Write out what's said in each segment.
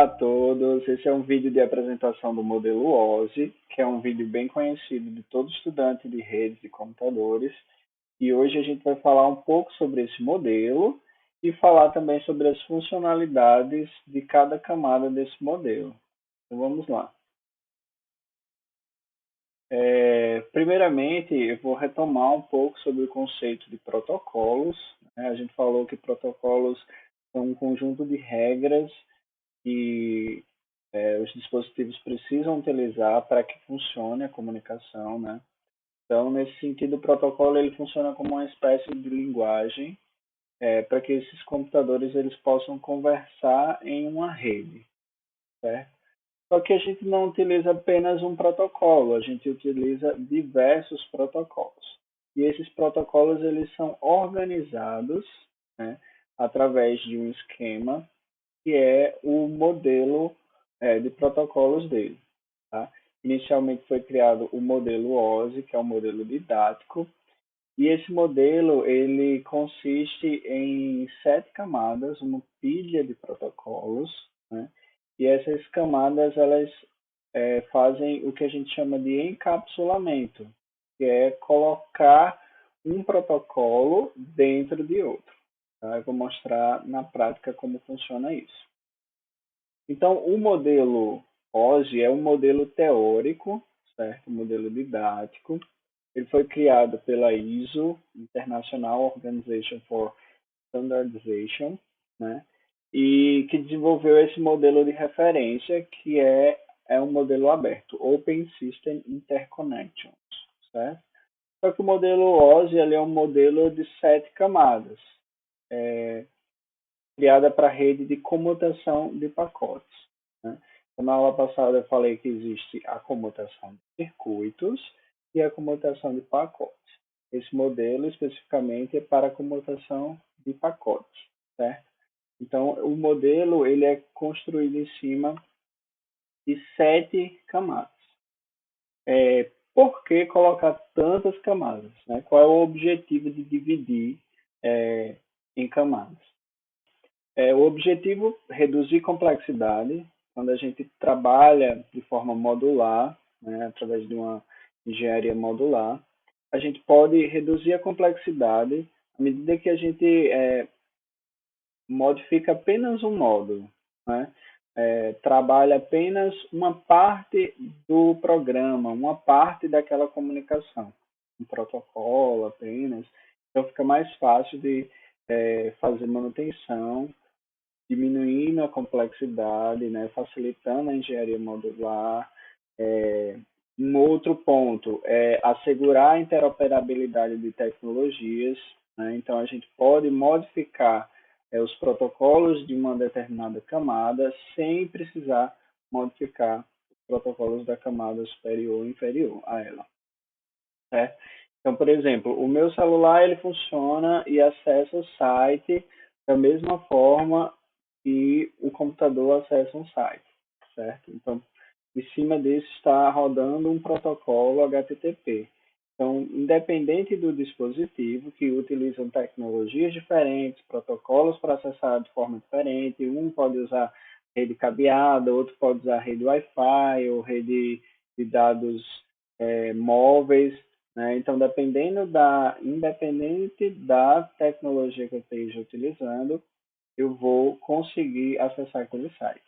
Olá a todos, esse é um vídeo de apresentação do modelo OSI, que é um vídeo bem conhecido de todo estudante de redes de computadores. E hoje a gente vai falar um pouco sobre esse modelo e falar também sobre as funcionalidades de cada camada desse modelo. Então vamos lá. Primeiramente, eu vou retomar um pouco sobre o conceito de protocolos, né? A gente falou que protocolos são um conjunto de regras que os dispositivos precisam utilizar para que funcione a comunicação, né? Então, nesse sentido, o protocolo ele funciona como uma espécie de linguagem para que esses computadores eles possam conversar em uma rede, certo? Só que a gente não utiliza apenas um protocolo, a gente utiliza diversos protocolos. E esses protocolos eles são organizados, né, através de um esquema que é o modelo de protocolos dele. Tá? Inicialmente foi criado o modelo OSI, que é um modelo didático, e esse modelo ele consiste em 7 camadas, uma pilha de protocolos, né? E essas camadas elas fazem o que a gente chama de encapsulamento, que é colocar um protocolo dentro de outro. Tá? Eu vou mostrar na prática como funciona isso. Então, o modelo OSI é um modelo teórico, certo? Um modelo didático. Ele foi criado pela ISO, International Organization for Standardization, né? E que desenvolveu esse modelo de referência, que é um modelo aberto, Open System Interconnections, certo? Só que o modelo OSI ele é um modelo de 7 camadas, criada para a rede de comutação de pacotes, né? Então, na aula passada eu falei que existe a comutação de circuitos e a comutação de pacotes. Esse modelo especificamente é para a comutação de pacotes, certo? Então, o modelo ele é construído em cima de 7 camadas. Por que colocar tantas camadas? Né? Qual é o objetivo de dividir em camadas? O objetivo é reduzir complexidade quando a gente trabalha de forma modular, né, através de uma engenharia modular. A gente pode reduzir a complexidade à medida que a gente modifica apenas um módulo, né? Trabalha apenas uma parte do programa, uma parte daquela comunicação, um protocolo apenas. Então fica mais fácil de fazer manutenção, diminuindo a complexidade, né, facilitando a engenharia modular. Um outro ponto é assegurar a interoperabilidade de tecnologias, né? Então a gente pode modificar os protocolos de uma determinada camada sem precisar modificar os protocolos da camada superior ou inferior a ela. Certo? Então, por exemplo, o meu celular ele funciona e acessa o site da mesma forma que o computador acessa um site, certo? Então, em cima disso está rodando um protocolo HTTP. Então, independente do dispositivo, que utilizam tecnologias diferentes, protocolos para acessar de forma diferente, um pode usar rede cabeada, outro pode usar rede Wi-Fi ou rede de dados móveis, né? Então, independente da tecnologia que eu esteja utilizando, eu vou conseguir acessar aquele site.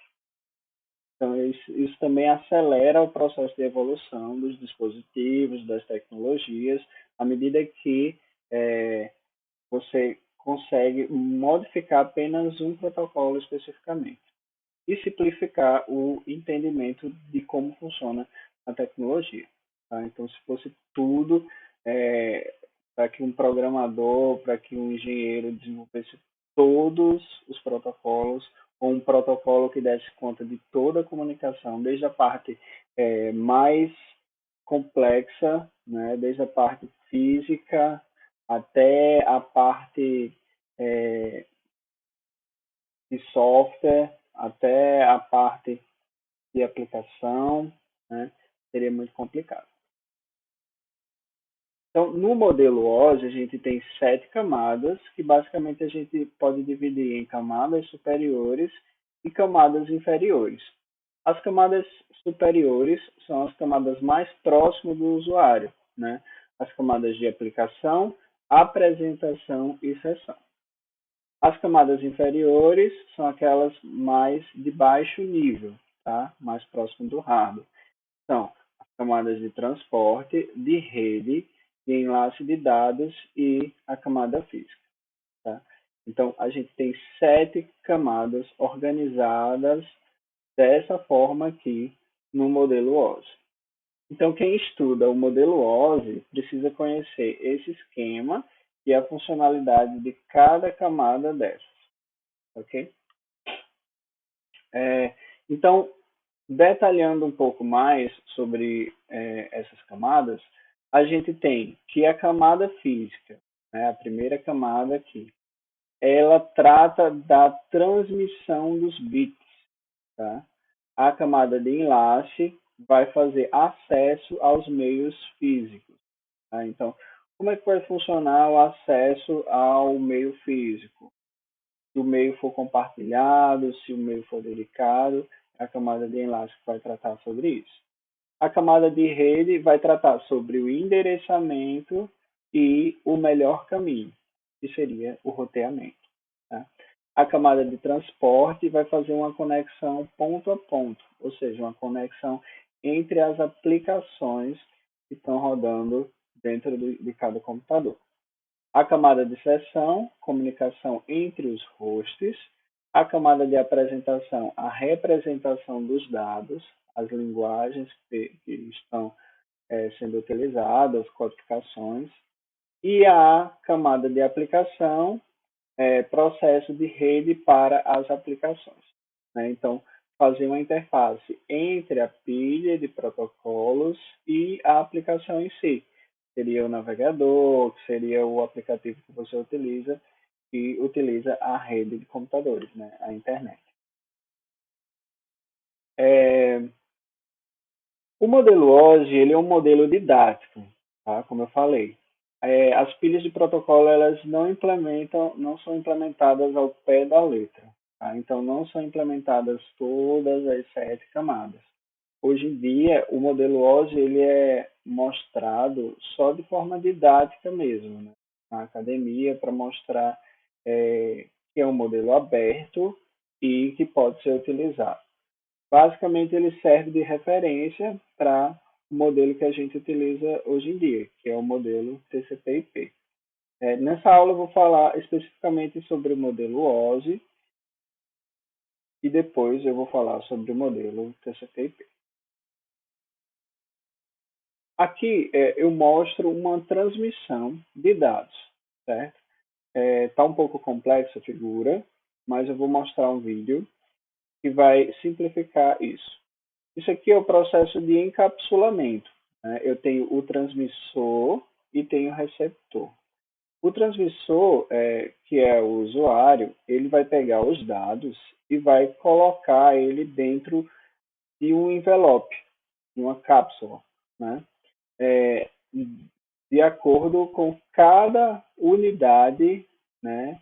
Então, isso também acelera o processo de evolução dos dispositivos, das tecnologias, à medida que você consegue modificar apenas um protocolo especificamente e simplificar o entendimento de como funciona a tecnologia. Tá? Então, se fosse tudo para que um programador, para que um engenheiro desenvolvesse todos os protocolos, ou um protocolo que desse conta de toda a comunicação, desde a parte mais complexa, né, desde a parte física até a parte de software, até a parte de aplicação, né, seria muito complicado. Então, no modelo OSI, a gente tem 7 camadas, que basicamente a gente pode dividir em camadas superiores e camadas inferiores. As camadas superiores são as camadas mais próximas do usuário, né? As camadas de aplicação, apresentação e sessão. As camadas inferiores são aquelas mais de baixo nível, tá? Mais próximo do hardware. São as camadas de transporte, de rede, de enlace de dados e a camada física. Tá? Então, a gente tem 7 camadas organizadas dessa forma aqui no modelo OSI. Então, quem estuda o modelo OSI precisa conhecer esse esquema e a funcionalidade de cada camada dessas. Ok? Então, detalhando um pouco mais sobre essas camadas, a gente tem que a camada física, né, a primeira camada aqui, ela trata da transmissão dos bits. Tá? A camada de enlace vai fazer acesso aos meios físicos. Tá? Então, como é que vai funcionar o acesso ao meio físico? Se o meio for compartilhado, se o meio for dedicado, a camada de enlace vai tratar sobre isso. A camada de rede vai tratar sobre o endereçamento e o melhor caminho, que seria o roteamento. Tá? A camada de transporte vai fazer uma conexão ponto a ponto, ou seja, uma conexão entre as aplicações que estão rodando dentro de cada computador. A camada de sessão, comunicação entre os hosts. A camada de apresentação, a representação dos dados, as linguagens que estão sendo utilizadas, codificações. E a camada de aplicação, processo de rede para as aplicações. Né? Então, fazer uma interface entre a pilha de protocolos e a aplicação em si. Seria o navegador, que seria o aplicativo que você utiliza, que utiliza a rede de computadores, né? A internet. O modelo OSI ele é um modelo didático, tá? Como eu falei. As pilhas de protocolo elas não são implementadas ao pé da letra. Tá? Então, não são implementadas todas as 7 camadas. Hoje em dia, o modelo OSI ele é mostrado só de forma didática mesmo, né? Na academia, para mostrar que é um modelo aberto e que pode ser utilizado. Basicamente, ele serve de referência para o modelo que a gente utiliza hoje em dia, que é o modelo TCP/IP. Nessa aula, eu vou falar especificamente sobre o modelo OSI e depois eu vou falar sobre o modelo TCP/IP. Aqui eu mostro uma transmissão de dados, certo? Está um pouco complexa a figura, mas eu vou mostrar um vídeo que vai simplificar isso. Isso aqui é o processo de encapsulamento. Né? Eu tenho o transmissor e tenho o receptor. O transmissor, que é o usuário, ele vai pegar os dados e vai colocar ele dentro de um envelope, de uma cápsula, né? De acordo com cada unidade, né?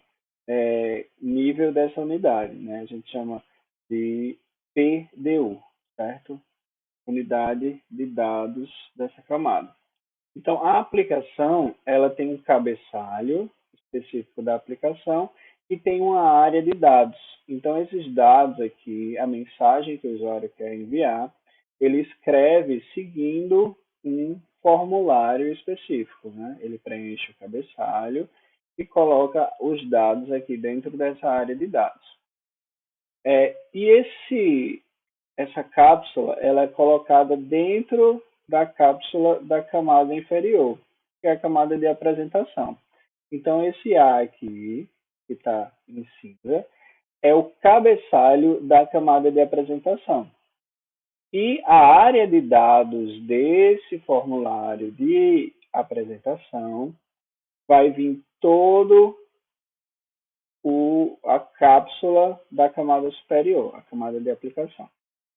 Nível dessa unidade, né? A gente chama de PDU, certo? Unidade de dados dessa camada. Então, a aplicação ela tem um cabeçalho específico da aplicação e tem uma área de dados. Então, esses dados aqui, a mensagem que o usuário quer enviar, ele escreve seguindo um formulário específico. Né? Ele preenche o cabeçalho e coloca os dados aqui dentro dessa área de dados. E essa cápsula ela é colocada dentro da cápsula da camada inferior, que é a camada de apresentação. Então, esse A aqui, que está em cinza, é o cabeçalho da camada de apresentação. E a área de dados desse formulário de apresentação vai vir todo a cápsula da camada superior, a camada de aplicação.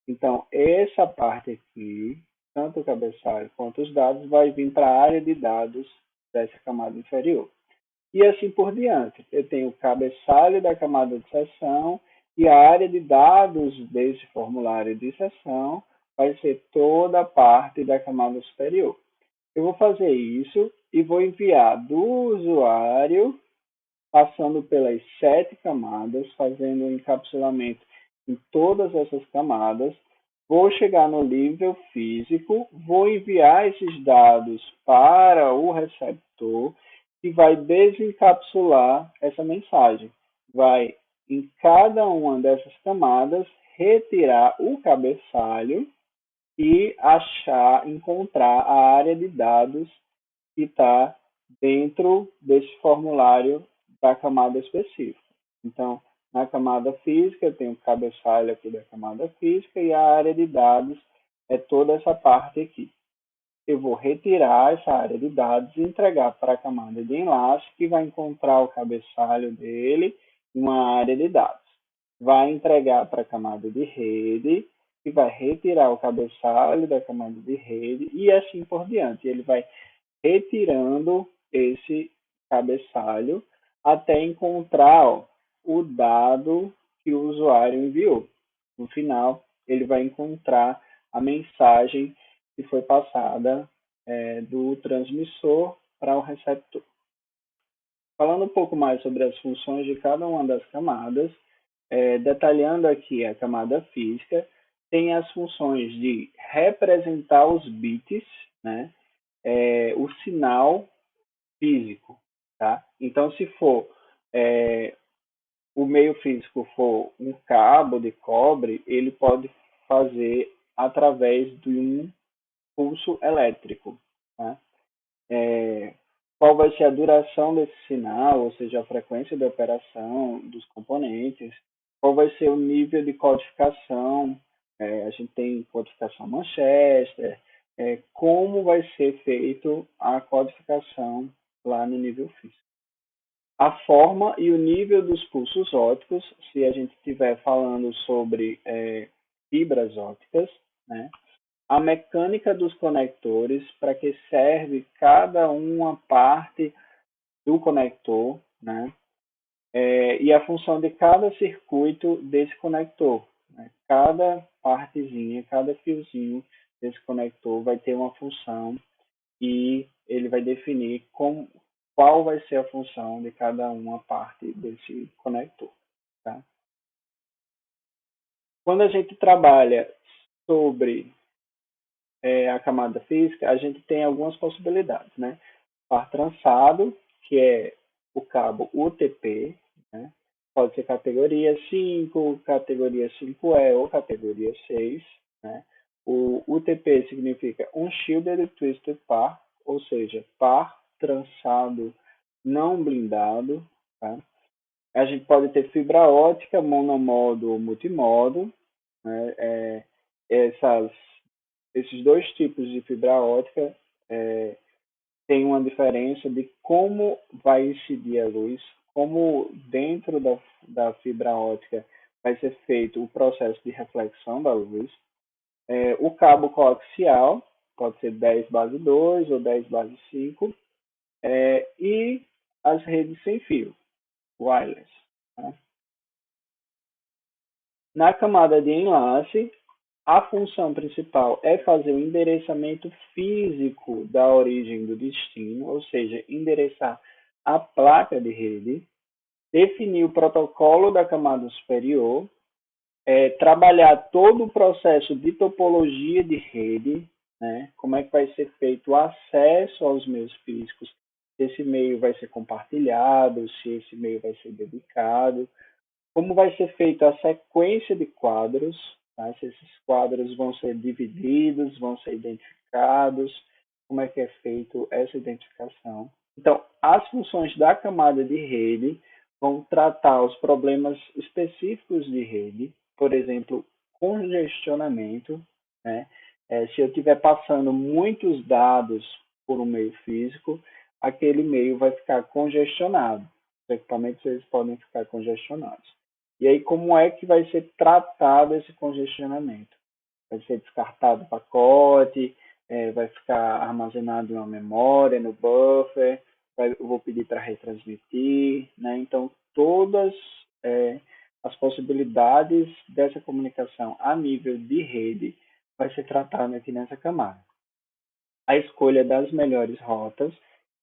Então, essa parte aqui, tanto o cabeçalho quanto os dados, vai vir para a área de dados dessa camada inferior. E assim por diante. Eu tenho o cabeçalho da camada de sessão E a área de dados desse formulário de sessão vai ser toda a parte da camada superior. Eu vou fazer isso e vou enviar do usuário, passando pelas 7 camadas, fazendo um encapsulamento em todas essas camadas. Vou chegar no nível físico, vou enviar esses dados para o receptor e vai desencapsular essa mensagem. Vai, em cada uma dessas camadas, retirar o cabeçalho e encontrar a área de dados que está dentro desse formulário da camada específica. Então, na camada física, eu tenho o cabeçalho aqui da camada física e a área de dados é toda essa parte aqui. Eu vou retirar essa área de dados e entregar para a camada de enlace, que vai encontrar o cabeçalho dele e uma área de dados. Vai entregar para a camada de rede, que vai retirar o cabeçalho da camada de rede e assim por diante. Ele vai retirando esse cabeçalho até encontrar o dado que o usuário enviou. No final, ele vai encontrar a mensagem que foi passada do transmissor para o receptor. Falando um pouco mais sobre as funções de cada uma das camadas, detalhando aqui a camada física, tem as funções de representar os bits, né? O sinal físico, tá? Então, se for o meio físico for um cabo de cobre, ele pode fazer através de um pulso elétrico, tá? Qual vai ser a duração desse sinal, ou seja, a frequência de operação dos componentes, qual vai ser o nível de codificação, a gente tem codificação Manchester, como vai ser feito a codificação lá no nível físico. A forma e o nível dos pulsos ópticos, se a gente estiver falando sobre fibras ópticas, né? A mecânica dos conectores, para que serve cada uma parte do conector, né? E a função de cada circuito desse conector. Né? Cada partezinha, cada fiozinho desse conector vai ter uma função e ele vai definir qual vai ser a função de cada uma parte desse conector. Tá? Quando a gente trabalha sobre a camada física, a gente tem algumas possibilidades, né? Par trançado, que é o cabo UTP, né? Pode ser categoria 5, categoria 5E ou categoria 6, né? O UTP significa Unshielded Twisted Par, ou seja, par trançado não blindado, tá? A gente pode ter fibra ótica, monomodo ou multimodo, né? Esses dois tipos de fibra ótica tem uma diferença de como vai incidir a luz, como dentro da fibra ótica vai ser feito o processo de reflexão da luz. O cabo coaxial pode ser 10 base 2 ou 10 base 5, e as redes sem fio, wireless. Tá? Na camada de enlace, a função principal é fazer o endereçamento físico da origem do destino, ou seja, endereçar a placa de rede, definir o protocolo da camada superior, trabalhar todo o processo de topologia de rede, né? Como é que vai ser feito o acesso aos meios físicos, se esse meio vai ser compartilhado, se esse meio vai ser dedicado, como vai ser feita a sequência de quadros, tá? Se esses quadros vão ser divididos, vão ser identificados, como é que é feito essa identificação. Então, as funções da camada de rede vão tratar os problemas específicos de rede, por exemplo, congestionamento, né? Se eu estiver passando muitos dados por um meio físico, aquele meio vai ficar congestionado. Os equipamentos eles podem ficar congestionados. E aí, como é que vai ser tratado esse congestionamento? Vai ser descartado o pacote, vai ficar armazenado na memória, no buffer, eu vou pedir para retransmitir, né? Então, todas as possibilidades dessa comunicação a nível de rede vai ser tratada aqui nessa camada. A escolha das melhores rotas,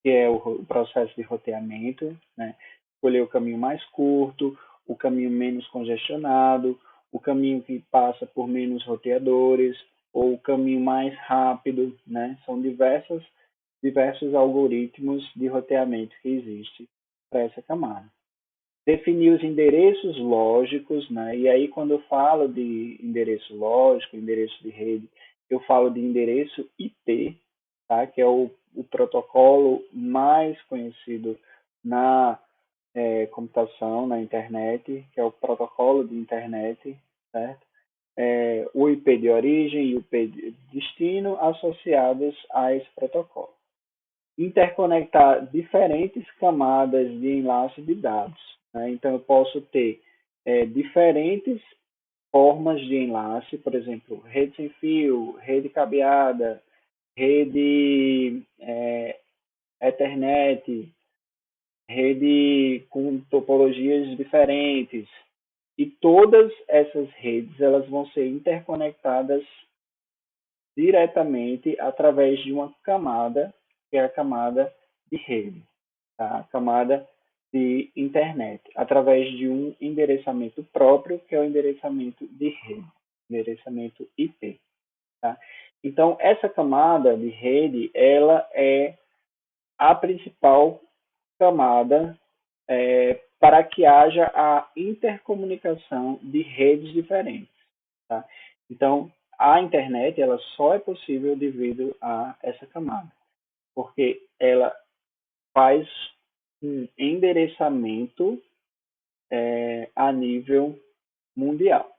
que é o processo de roteamento, né? Escolher o caminho mais curto, o caminho menos congestionado, o caminho que passa por menos roteadores, ou o caminho mais rápido, né? São diversos algoritmos de roteamento que existem para essa camada. Definir os endereços lógicos, né? E aí quando eu falo de endereço lógico, endereço de rede, eu falo de endereço IP, tá? Que é o protocolo mais conhecido na computação, na internet, que é o protocolo de internet, certo? O IP de origem e o IP de destino associados a esse protocolo. Interconectar diferentes camadas de enlace de dados, né? Então, eu posso ter diferentes formas de enlace, por exemplo, rede sem fio, rede cabeada, rede Ethernet, rede com topologias diferentes. E todas essas redes elas vão ser interconectadas diretamente através de uma camada, que é a camada de rede, tá? A camada de internet, através de um endereçamento próprio, que é o endereçamento de rede, endereçamento IP. Tá? Então, essa camada de rede, ela é a principal camada para que haja a intercomunicação de redes diferentes. Tá? Então, a internet ela só é possível devido a essa camada, porque ela faz um endereçamento a nível mundial.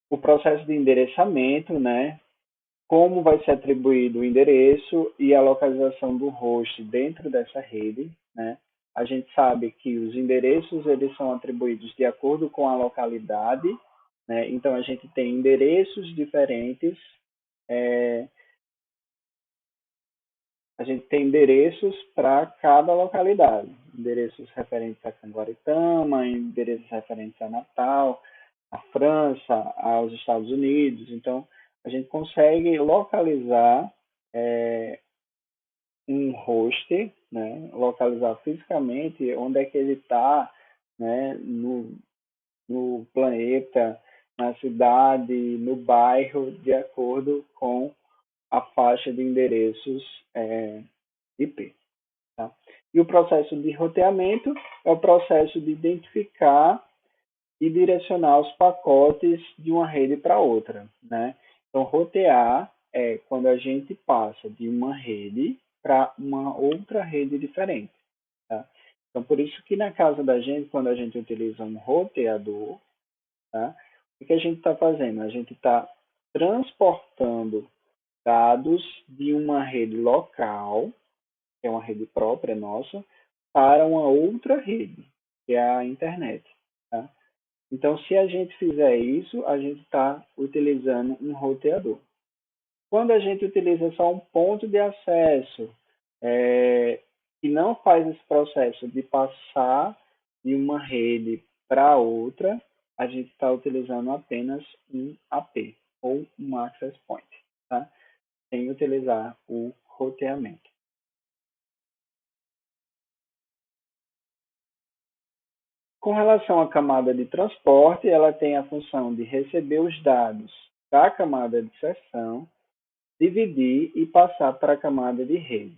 O processo de endereçamento, né, como vai ser atribuído o endereço e a localização do host dentro dessa rede, né? A gente sabe que os endereços eles são atribuídos de acordo com a localidade, né? Então a gente tem endereços diferentes, é, a gente tem endereços para cada localidade, endereços referentes a Canguaritama, endereços referentes a Natal, a França, aos Estados Unidos. Então a gente consegue localizar um host, né, localizar fisicamente onde é que ele está, né, no planeta, na cidade, no bairro, de acordo com a faixa de endereços IP. Tá? E o processo de roteamento é o processo de identificar e direcionar os pacotes de uma rede para outra. Né? Então, rotear é quando a gente passa de uma rede para uma outra rede diferente. Tá? Então, por isso que na casa da gente, quando a gente utiliza um roteador, tá? O que a gente está fazendo? A gente está transportando dados de uma rede local, que é uma rede própria nossa, para uma outra rede, que é a internet. Tá? Então, se a gente fizer isso, a gente está utilizando um roteador. Quando a gente utiliza só um ponto de acesso e não faz esse processo de passar de uma rede para outra, a gente está utilizando apenas um AP ou um Access Point, tá? Sem utilizar o roteamento. Com relação à camada de transporte, ela tem a função de receber os dados da camada de seção, dividir e passar para a camada de rede.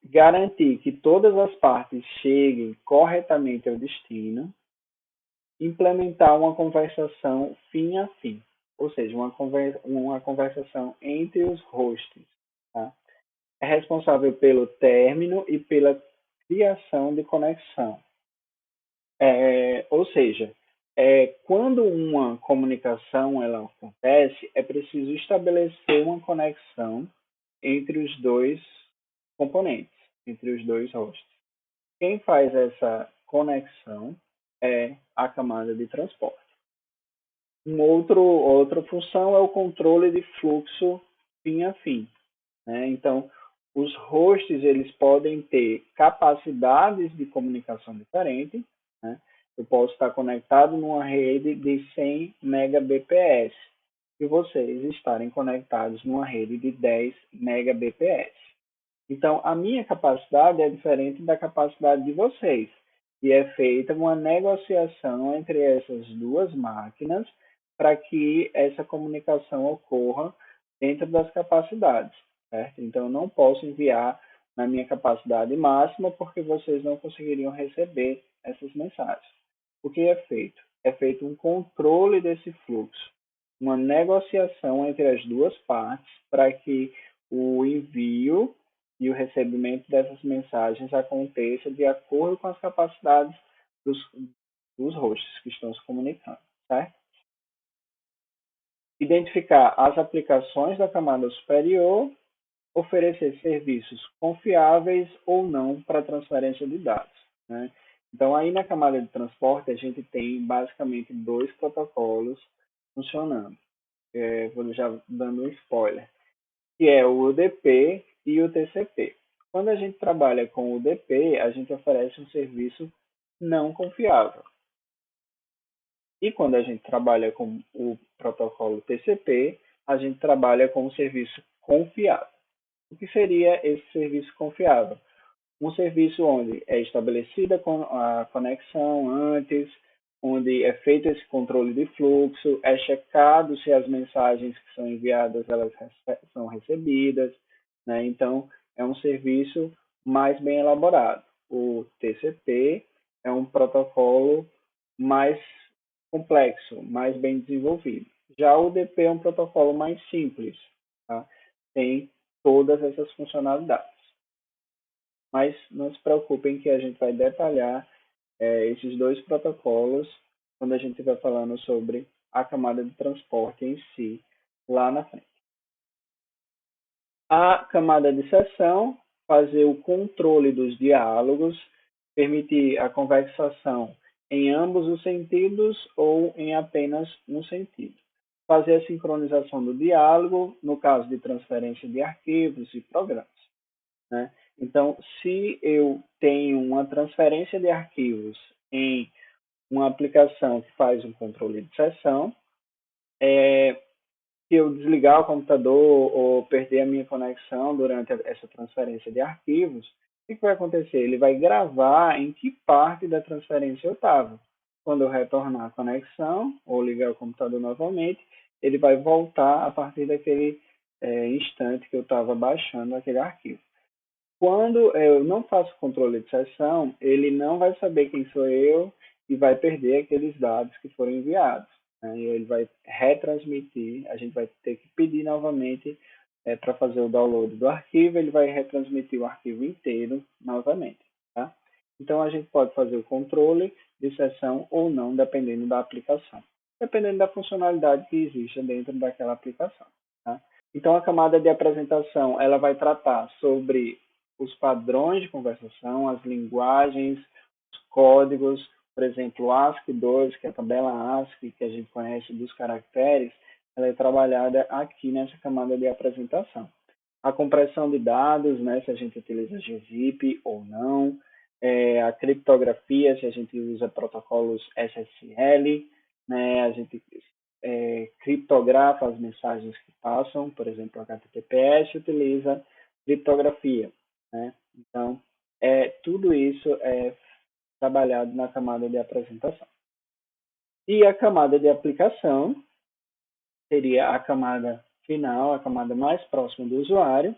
Garantir que todas as partes cheguem corretamente ao destino, implementar uma conversação fim a fim, ou seja, uma conversação entre os hosts. Tá? É responsável pelo término e pela criação de conexão. Ou seja, quando uma comunicação ela acontece, é preciso estabelecer uma conexão entre os dois componentes, entre os dois hosts. Quem faz essa conexão é a camada de transporte. Outra função é o controle de fluxo fim a fim. Né? Então, Os hosts eles podem ter capacidades de comunicação diferentes, né? Eu posso estar conectado numa rede de 100 Mbps e vocês estarem conectados numa rede de 10 Mbps. Então, a minha capacidade é diferente da capacidade de vocês. E é feita uma negociação entre essas duas máquinas para que essa comunicação ocorra dentro das capacidades, certo? Então, eu não posso enviar na minha capacidade máxima porque vocês não conseguiriam receber essas mensagens. O que é feito? É feito um controle desse fluxo, uma negociação entre as duas partes para que o envio e o recebimento dessas mensagens aconteça de acordo com as capacidades dos, dos hosts que estão se comunicando, certo? Identificar as aplicações da camada superior, oferecer serviços confiáveis ou não para transferência de dados, né? Então, aí na camada de transporte, a gente tem basicamente dois protocolos funcionando. Vou já dando um spoiler, que é o UDP e o TCP. Quando a gente trabalha com o UDP, a gente oferece um serviço não confiável. E quando a gente trabalha com o protocolo TCP, a gente trabalha com um serviço confiável. O que seria esse serviço confiável? Um serviço onde é estabelecida a conexão antes, onde é feito esse controle de fluxo, é checado se as mensagens que são enviadas elas são recebidas, né? Então, é um serviço mais bem elaborado. O TCP é um protocolo mais complexo, mais bem desenvolvido. Já o UDP é um protocolo mais simples, tá? Tem todas essas funcionalidades. Mas não se preocupem que a gente vai detalhar esses dois protocolos quando a gente estiver falando sobre a camada de transporte em si, lá na frente. A camada de sessão, fazer o controle dos diálogos, permitir a conversação em ambos os sentidos ou em apenas um sentido. Fazer a sincronização do diálogo, no caso de transferência de arquivos e programas, né? Então, se eu tenho uma transferência de arquivos em uma aplicação que faz um controle de sessão, se eu desligar o computador ou perder a minha conexão durante essa transferência de arquivos, o que vai acontecer? Ele vai gravar em que parte da transferência eu estava. Quando eu retornar a conexão ou ligar o computador novamente, ele vai voltar a partir daquele instante que eu estava baixando aquele arquivo. Quando eu não faço controle de sessão, ele não vai saber quem sou eu e vai perder aqueles dados que foram enviados, né? E ele vai retransmitir, a gente vai ter que pedir novamente para fazer o download do arquivo, ele vai retransmitir o arquivo inteiro novamente, tá? Então a gente pode fazer o controle de sessão ou não, dependendo da aplicação, dependendo da funcionalidade que existe dentro daquela aplicação, tá? Então a camada de apresentação, ela vai tratar sobre os padrões de conversação, as linguagens, os códigos, por exemplo, o ASCII2, que é a tabela ASCII que a gente conhece dos caracteres, ela é trabalhada aqui nessa camada de apresentação. A compressão de dados, né, se a gente utiliza gzip ou não, a criptografia, se a gente usa protocolos SSL, né, a gente criptografa as mensagens que passam, por exemplo, o HTTPS utiliza criptografia, né? Então, tudo isso é trabalhado na camada de apresentação. E a camada de aplicação seria a camada final, a camada mais próxima do usuário,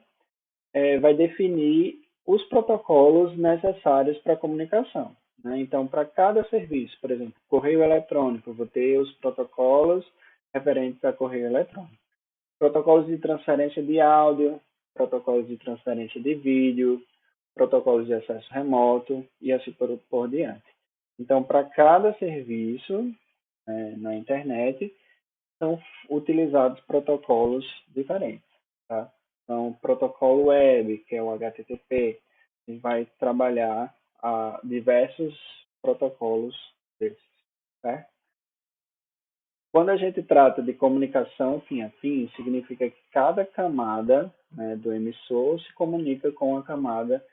vai definir os protocolos necessários para a comunicação, né? Então, para cada serviço, por exemplo, correio eletrônico, eu vou ter os protocolos referentes a correio eletrônico. Protocolos de transferência de áudio, protocolos de transferência de vídeo, protocolos de acesso remoto e assim por diante. Então, para cada serviço na internet, são utilizados protocolos diferentes, tá? Então, protocolo web, que é o HTTP, a gente vai trabalhar diversos protocolos desses, certo? Quando a gente trata de comunicação fim a fim, significa que cada camada, né, do emissor se comunica com a camada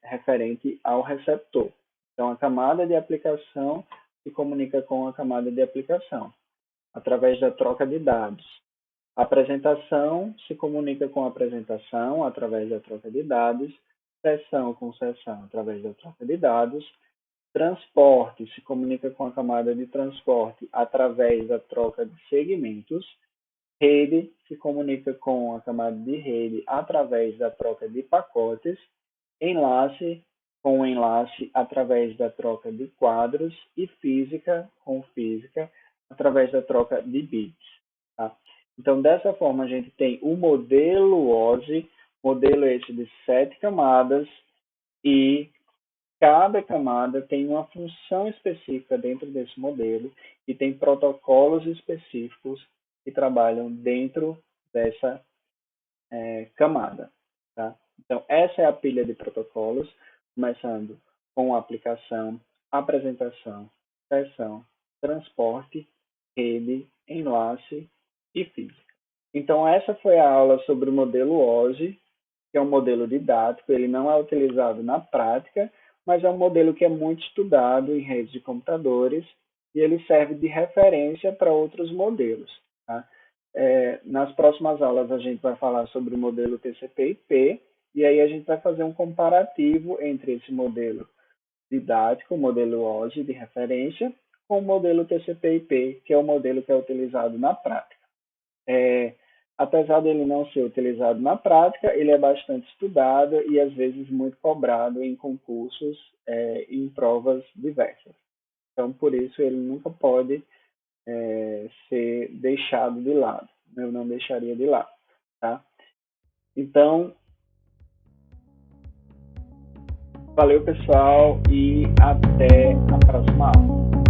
referente ao receptor. Então, a camada de aplicação se comunica com a camada de aplicação, através da troca de dados. A apresentação se comunica com a apresentação, através da troca de dados. Sessão com sessão, através da troca de dados. Transporte se comunica com a camada de transporte através da troca de segmentos. Rede se comunica com a camada de rede através da troca de pacotes. Enlace com o enlace através da troca de quadros. E física com física através da troca de bits. Tá? Então, dessa forma, a gente tem o modelo OSI, modelo esse de 7 camadas, e cada camada tem uma função específica dentro desse modelo e tem protocolos específicos que trabalham dentro dessa camada. Tá? Então, essa é a pilha de protocolos, começando com aplicação, apresentação, sessão, transporte, rede, enlace e física. Então, essa foi a aula sobre o modelo OSI, que é um modelo didático, ele não é utilizado na prática, mas é um modelo que é muito estudado em redes de computadores e ele serve de referência para outros modelos. Tá? Nas próximas aulas a gente vai falar sobre o modelo TCP/IP e aí a gente vai fazer um comparativo entre esse modelo didático, o modelo OSI de referência, com o modelo TCP/IP, que é o modelo que é utilizado na prática. Apesar dele não ser utilizado na prática, ele é bastante estudado e às vezes muito cobrado em concursos e em provas diversas. Então, por isso, ele nunca pode ser deixado de lado. Eu não deixaria de lado. Tá? Então, valeu, pessoal, e até a próxima aula.